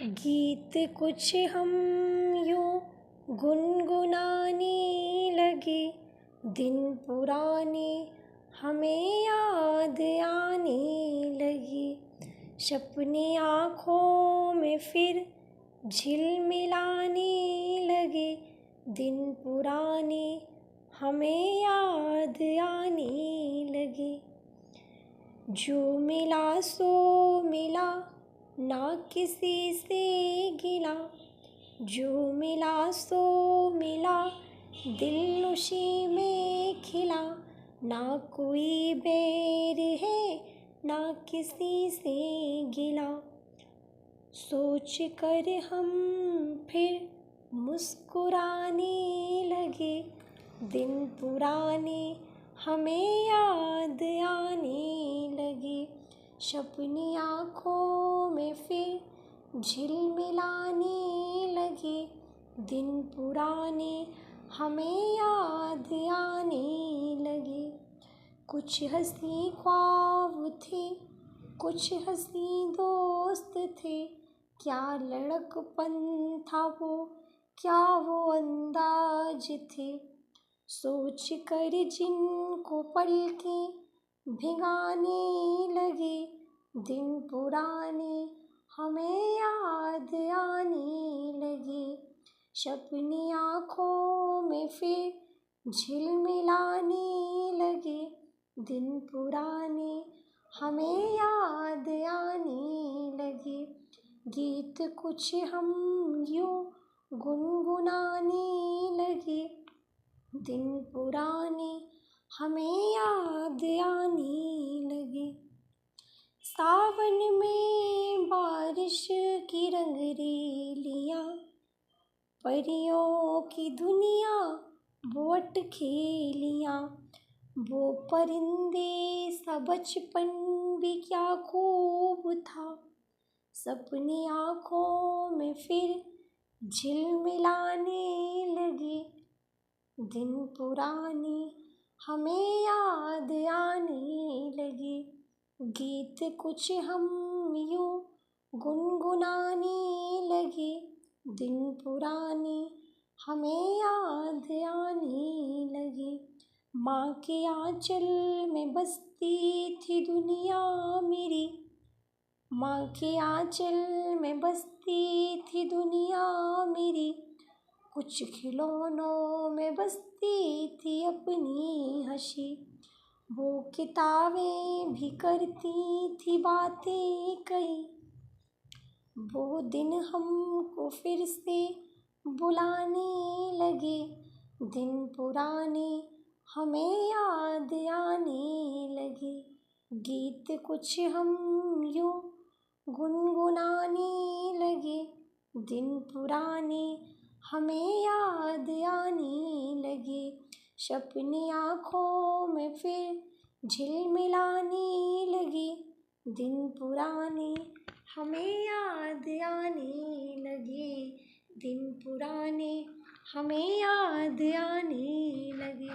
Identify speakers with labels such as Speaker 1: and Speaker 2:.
Speaker 1: गीत कुछ हम यूं गुनगुनाने लगे, दिन पुराने हमें याद आने लगे। सपने आँखों में फिर झिलमिलाने लगे, दिन पुराने हमें याद आने लगे। जो मिला सो मिला, ना किसी से गिला। जो मिला सो मिला, दिल उसी में खिला। ना कोई बैर है, ना किसी से गिला। सोच कर हम फिर मुस्कुराने लगे, दिन पुराने हमें याद आने लगे। सपने आँखों में फिर झिलमिलाने लगे, दिन पुराने हमें याद आने लगे। कुछ हँसी ख्वाब थे, कुछ हँसी दोस्त थे। क्या लड़कपन था वो, क्या वो अंदाज थे। सोच कर जिनको पलकें भिगाने लगे, दिन पुराने हमें याद आने लगे। सपने आँखों में फिर झिलमिलाने लगे, दिन पुराने हमें याद आने लगे। गीत कुछ हम यूं गुनगुनाने लगे, दिन पुराने हमें याद आने लगे। सावन में बारिश की रंगरेलियाँ, परियों की दुनिया वो अटखेलियाँ। वो परिंदे सा बचपन भी क्या खूब था। सपने आँखों में फिर झिलमिलाने लगे, दिन पुराने हमें याद आने लगे। गीत कुछ हम यूं गुनगुनाने लगे, दिन पुराने हमें याद आने लगे। माँ के आँचल में बसती थी दुनिया मेरी। माँ के आँचल में बसती थी दुनिया मेरी। कुछ खिलौनों में बसती थी अपनी हँसी। वो किताबें भी करती थी बातें कई। वो दिन हमको फिर से बुलाने लगे, दिन पुराने हमें याद आने लगे। गीत कुछ हम यूं गुनगुनाने लगे, दिन पुराने हमें याद आने लगे। सपने आँखों में फिर झिलमिलाने लगे, दिन पुराने हमें याद आने लगे। दिन पुराने हमें याद आने लगे।